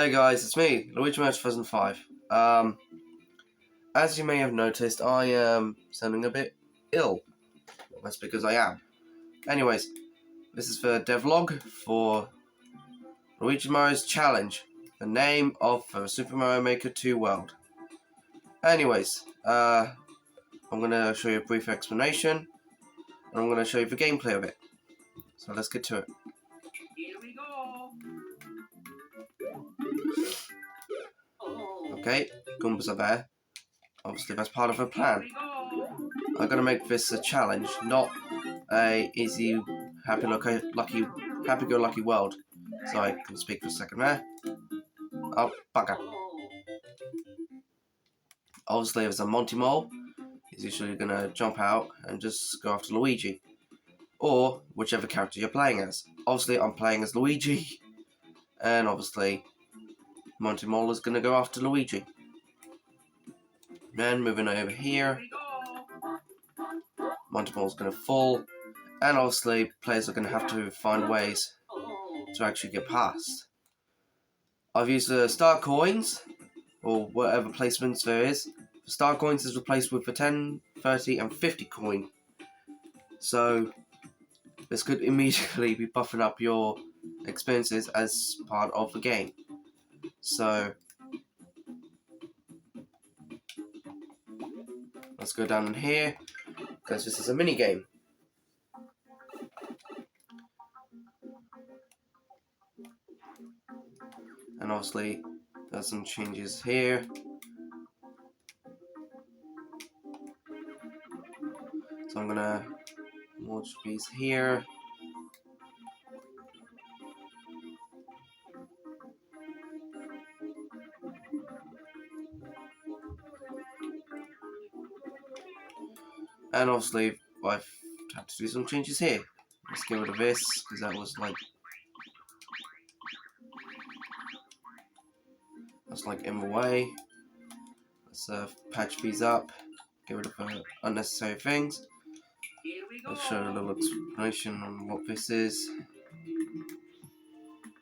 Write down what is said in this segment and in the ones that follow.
Hey guys, it's me, Luigimario 2005. As you may have noticed, I am sounding a bit ill. Well, that's because I am. Anyways, this is the devlog for Luigimario's Challenge, the name of the Super Mario Maker 2 world. Anyways, I'm going to show you a brief explanation, and I'm going to show you the gameplay of it. So let's get to it. Here we go. Okay, Goombas are there. Obviously, that's part of the plan. I'm gonna make this a challenge, not a easy, happy-go-lucky world. So I can speak for a second there. Oh, bugger. Obviously, there's a Monty Mole. He's usually gonna jump out and just go after Luigi, or whichever character you're playing as. Obviously, I'm playing as Luigi, and obviously, Monty Mole is gonna go after Luigi. Then moving over here, Monty Mole's gonna fall, and obviously players are gonna have to find ways to actually get past. I've used the star coins, or whatever placements there is. The star coins is replaced with the 10, 30 and 50 coin. So this could immediately be buffing up your experiences as part of the game. So let's go down in here, because this is a mini game. And obviously there's some changes here. So I'm gonna watch these here. And obviously I've had to do some changes here. Let's get rid of this, because that was like in the way. Let's patch these up, get rid of unnecessary things. Let's show a little explanation on what this is.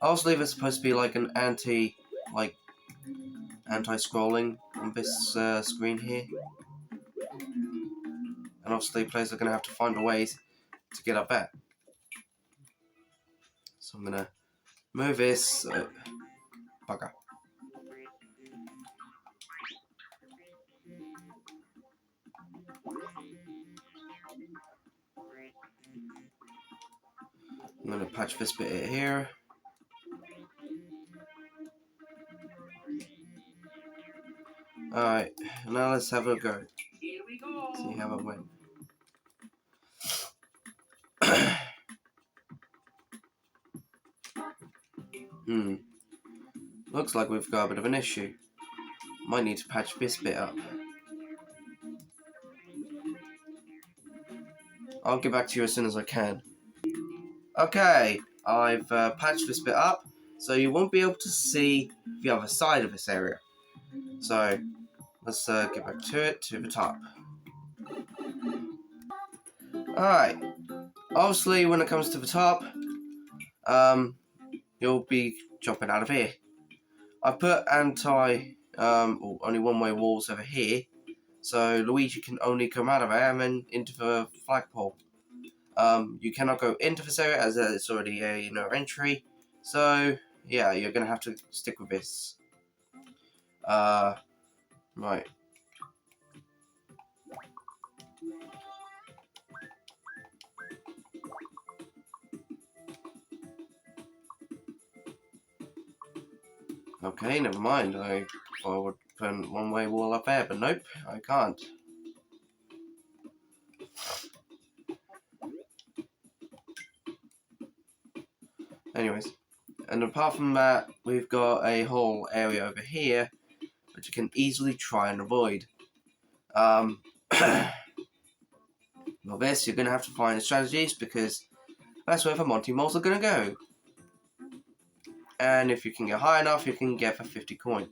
Obviously there's supposed to be like an anti-scrolling on this screen here. And obviously players are going to have to find a ways to get up there. So I'm going to move this, bugger. I'm going to patch this bit here. Alright, now let's have a go. See how it went. Looks like we've got a bit of an issue. Might need to patch this bit up. I'll get back to you as soon as I can. Okay, I've patched this bit up, so you won't be able to see the other side of this area. So, let's get back to it, to the top. Alright, obviously when it comes to the top, you'll be jumping out of here. I put only one-way walls over here, so Luigi can only come out of there and then into the flagpole. You cannot go into this area as it's already a entry, so yeah, you're gonna have to stick with this. Right. Okay, never mind. I would put a one-way wall up there, but nope, I can't. Anyways, and apart from that, we've got a whole area over here which you can easily try and avoid. Well, this you're gonna have to find the strategies, because that's where the Monty Moles are gonna go. And if you can get high enough, you can get for 50 coin,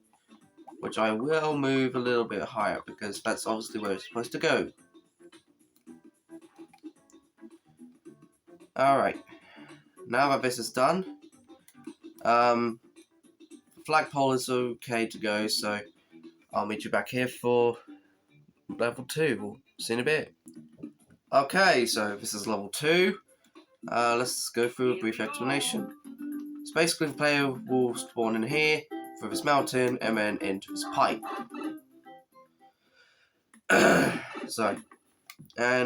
which I will move a little bit higher, because that's obviously where it's supposed to go. Alright, now that this is done, the flagpole is okay to go, so I'll meet you back here for level 2. We'll see in a bit. Okay, so this is level 2. Let's go through a brief explanation. So basically the player will spawn in here, through this mountain, and then into this pipe. And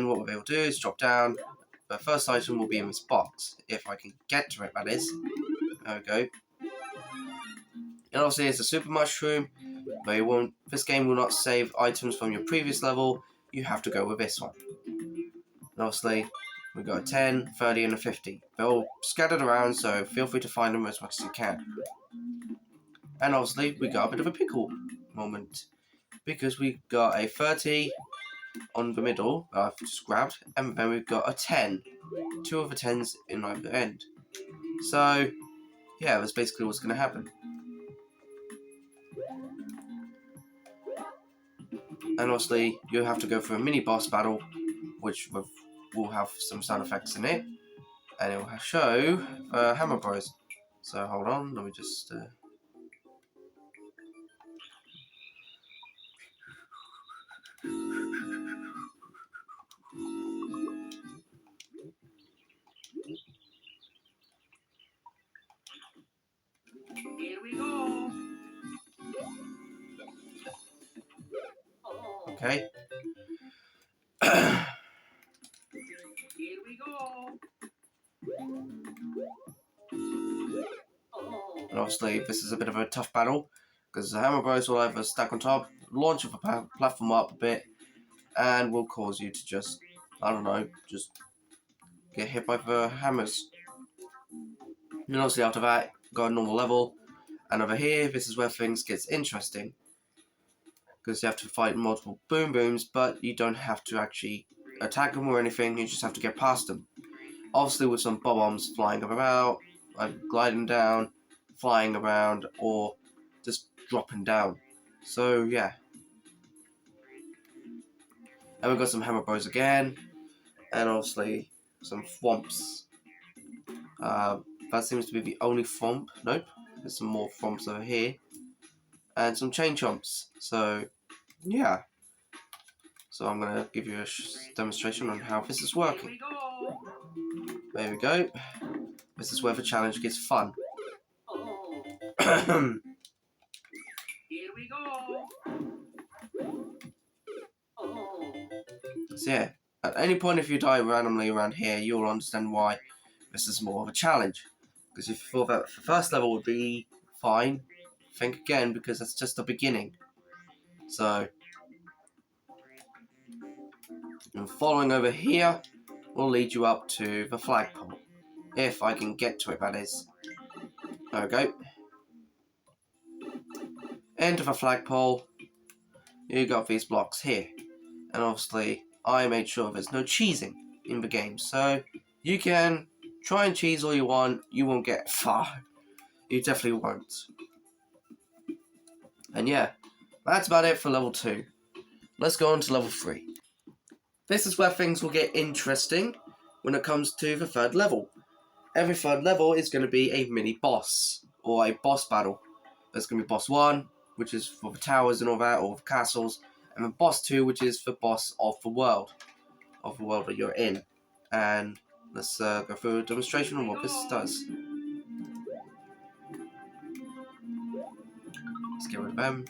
what we'll be able to do is drop down. The first item will be in this box, if I can get to it, that is. There we go. And obviously it's a super mushroom, but it won't. This game will not save items from your previous level. You have to go with this one. And obviously, we've got a 10, 30, and a 50. They're all scattered around, so feel free to find them as much as you can. And obviously, we got a bit of a pickle moment, because we got a 30 on the middle that I've just grabbed, and then we've got a 10. 2 of the 10s in either end. So, yeah, that's basically what's going to happen. And obviously, you have to go through a mini boss battle, which will have some sound effects in it, and it will show Hammer Bros. So hold on, let me just. Here we go. Okay. Here we go. And obviously, this is a bit of a tough battle because the Hammer Bros will either stack on top, launch the platform up a bit, and will cause you to just, I don't know, just get hit by the hammers. And obviously, after that, go a normal level. And over here, this is where things gets interesting because you have to fight multiple boom booms, but you don't have to actually attack them or anything. You just have to get past them. Obviously, with some bombs flying about, like gliding down, flying around, or just dropping down. So yeah. And we've got some Hammer Bros again, and obviously some Thwomps. That seems to be the only Thwomp. Nope, there's some more Thwomps over here, and some Chain Chomps. So yeah. So I'm gonna give you a demonstration on how this is working. There we go. This is where the challenge gets fun. Here we go. So yeah, at any point if you die randomly around here, you'll understand why this is more of a challenge. Because if you thought that the first level would be fine, think again, because that's just the beginning. So, and following over here will lead you up to the flagpole. If I can get to it, that is. There we go. Into the flagpole, you got these blocks here. And obviously, I made sure there's no cheesing in the game. So, you can try and cheese all you want, you won't get far. You definitely won't. And yeah, that's about it for level 2. Let's go on to level 3. This is where things will get interesting when it comes to the 3rd level. Every 3rd level is going to be a mini boss, or a boss battle. There's going to be boss 1, which is for the towers and all that, or the castles, and then boss 2, which is the boss of the world that you're in. And let's go through a demonstration on what this does. Let's get rid of them.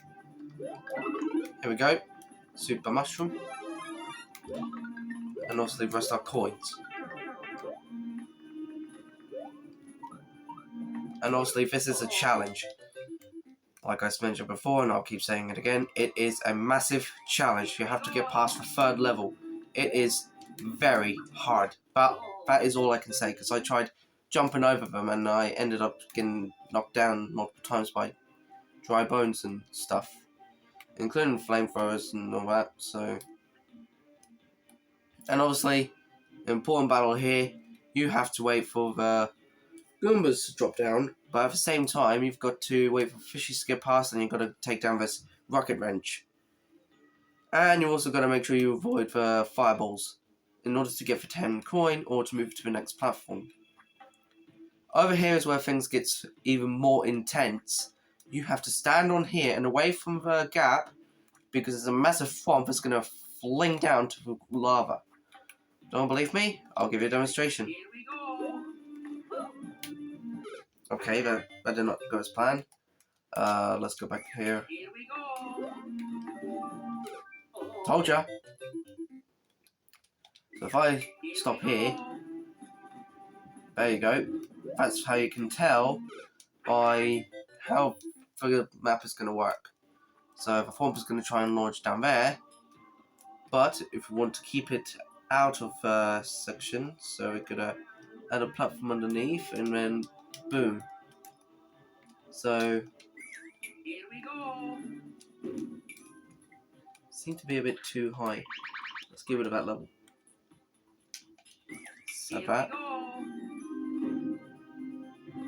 Here we go. Super mushroom. And obviously the rest are coins. And obviously this is a challenge. Like I mentioned before, and I'll keep saying it again, it is a massive challenge. You have to get past the 3rd level. It is very hard. But that is all I can say, because I tried jumping over them and I ended up getting knocked down multiple times by dry bones and stuff, including flamethrowers and all that. So, and obviously, the important battle here, you have to wait for the Goombas to drop down, but at the same time, you've got to wait for fishies to get past, and you've got to take down this rocket wrench. And you also got to make sure you avoid the fireballs in order to get the 10 coin or to move to the next platform. Over here is where things get even more intense. you have to stand on here and away from the gap because there's a massive swamp that's going to fling down to the lava. Don't believe me? I'll give you a demonstration. Here we go. Okay, that did not go as planned. Let's go back here. Here we go. Told ya. So if I Here stop we here, go. there you go. That's how you can tell by how the map is going to work. So the swamp is going to try and launch down there, but if we want to keep it out of section, so we're going to add a platform underneath and then boom. So Here we go. seem to be a bit too high. Let's give it about level. Here Set that. we go.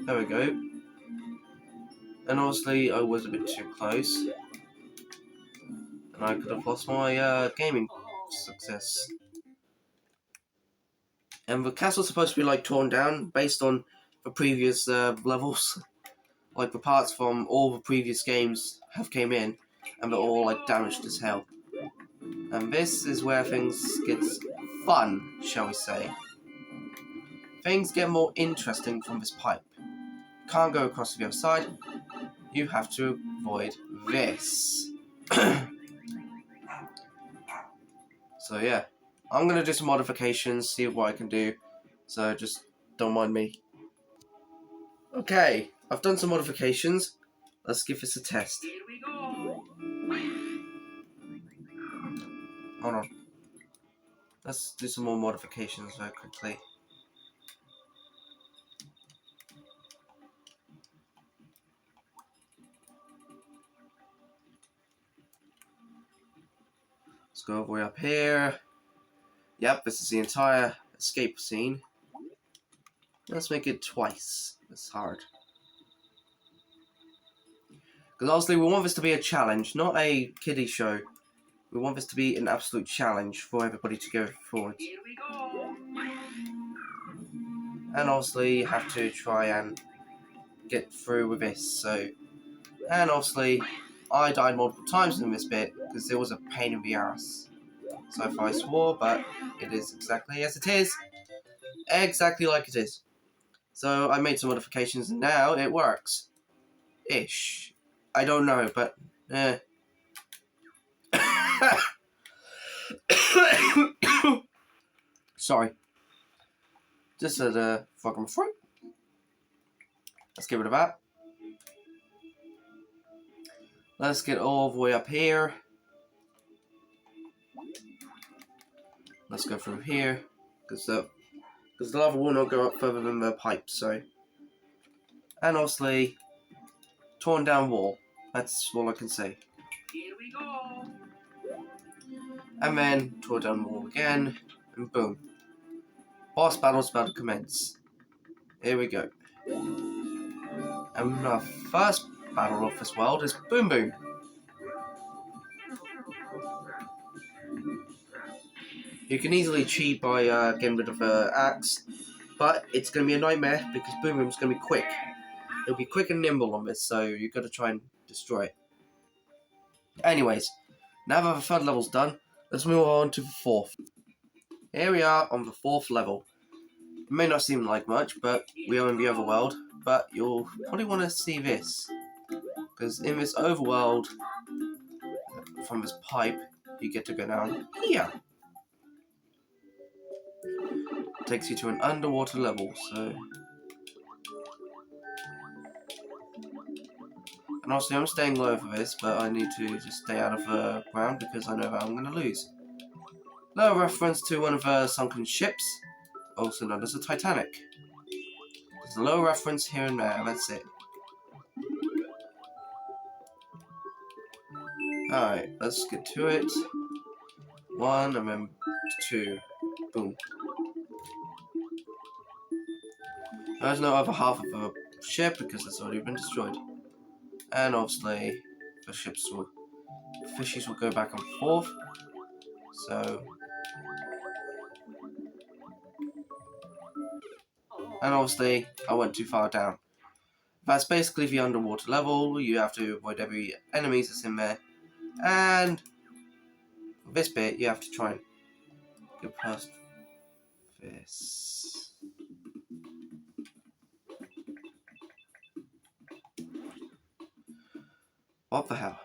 There we go. And obviously I was a bit too close. And I could have lost my gaming success. And the castle's supposed to be like torn down based on the previous levels. Like the parts from all the previous games have came in and they're all like damaged as hell. And this is where things get fun, shall we say. Things get more interesting from this pipe. Can't go across to the other side. You have to avoid this. So yeah, I'm going to do some modifications, see what I can do. So just don't mind me. Okay, I've done some modifications. Let's give this a test. Here we go. Hold on. Let's do some more modifications very quickly. Let's go all the way up here. Yep, this is the entire escape scene. Let's make it twice as hard. Because obviously we want this to be a challenge, not a kiddie show. We want this to be an absolute challenge for everybody to go forward. Here we go. And obviously you have to try and get through with this. So, and obviously I died multiple times in this bit because it was a pain in the ass. So far I swore, but it is exactly as it is. Exactly like it is. So I made some modifications and now it works. Ish. I don't know, but sorry. Just as a fucking fruit. Let's get rid of that. Let's get all the way up here. Let's go through here. Because the lava will not go up further than the pipe, so. And obviously, torn down wall. That's all I can say. Here we go. And then, torn down wall again. And boom. Boss battle's about to commence. Here we go. And our first battle of this world is Boom Boom. You can easily cheat by getting rid of the axe, but it's going to be a nightmare because Boom Boom's going to be quick. It'll be quick and nimble on this, so you've got to try and destroy it. Anyways, now that the third level's done, let's move on to the fourth. Here we are on the fourth level. It may not seem like much, but we are in the overworld, but you'll probably want to see this. Because in this overworld, from this pipe, you get to go down here. It takes you to an underwater level, so... And obviously I'm staying low for this, but I need to just stay out of the ground because I know that I'm going to lose. Little reference to one of the sunken ships, also known as the Titanic. There's a little reference here and there, that's it. Alright, let's get to it. 1 and then 2. Boom. There's no other half of the ship because it's already been destroyed. And obviously, the fishies will go back and forth. So, and obviously, I went too far down. That's basically the underwater level. You have to avoid every enemies that's in there. And for this bit, you have to try and get past this. What the hell?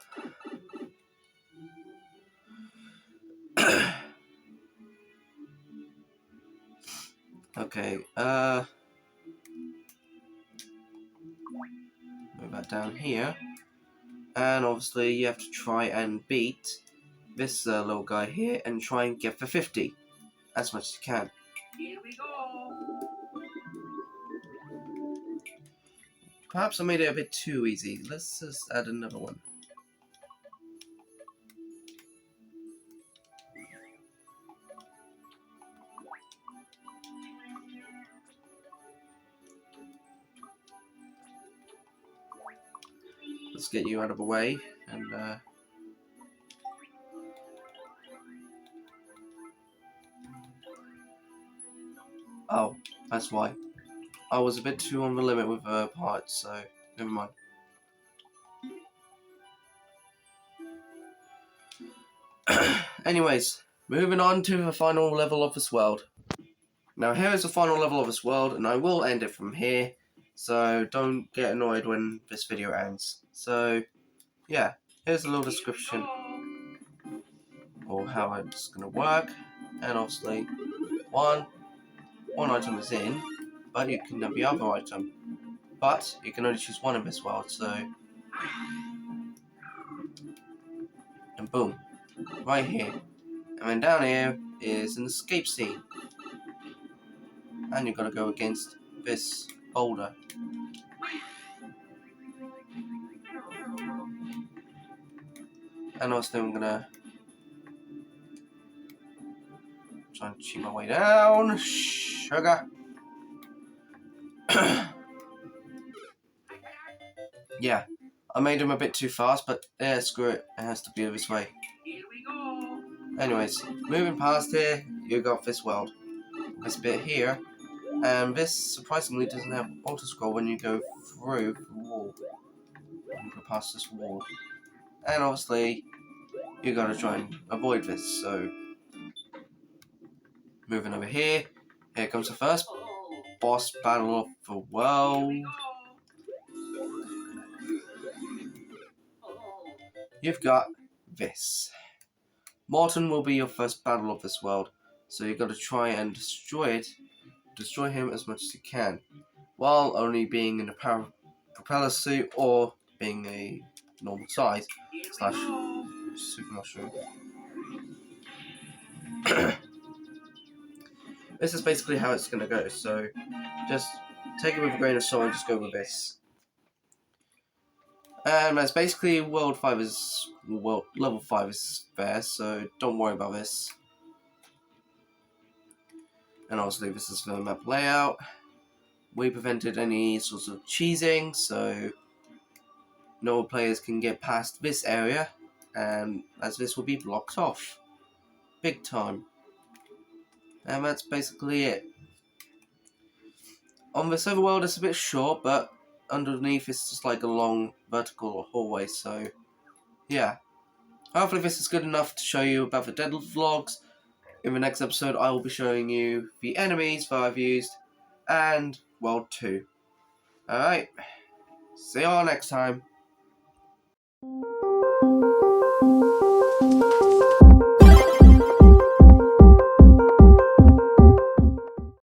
Okay, move that down here. And obviously you have to try and beat this little guy here and try and get for 50 as much as you can. Here we go. Perhaps I made it a bit too easy. Let's just add another one. Let's get you out of the way and oh, that's why. I was a bit too on the limit with parts, so never mind. Anyways, moving on to the final level of this world. Now here is the final level of this world, and I will end it from here, so don't get annoyed when this video ends. So, yeah, here's a little description of how it's going to work, and obviously, one item is in, but you can have the other item. But you can only choose one in this world, so... And boom, right here. And then down here is an escape scene. And you've got to go against this boulder. And also I'm gonna try and cheat my way down. Sugar. Yeah, I made him a bit too fast, but yeah, screw it. It has to be this way. Here we go. Anyways, moving past here, you got this world. This bit here. And this surprisingly doesn't have auto scroll when you go through the wall. You go past this wall. And obviously, you gotta try and avoid this, so moving over here. Here comes the first boss battle of the world. You've got this. Morton will be your first battle of this world, so you've got to try and destroy him as much as you can, while only being in a propeller suit or being a normal size / super mushroom. This is basically how it's going to go, so just take it with a grain of salt and just go with this. And that's basically level 5 is there, so don't worry about this. And obviously this is the map layout. We prevented any sorts of cheesing, so no players can get past this area, and as this will be blocked off. Big time. And that's basically it. On this overworld it's a bit short, but underneath it's just like a long vertical hallway, so yeah. Hopefully this is good enough to show you about the devlogs. In the next episode I will be showing you the enemies that I've used and World 2. Alright, see you all next time.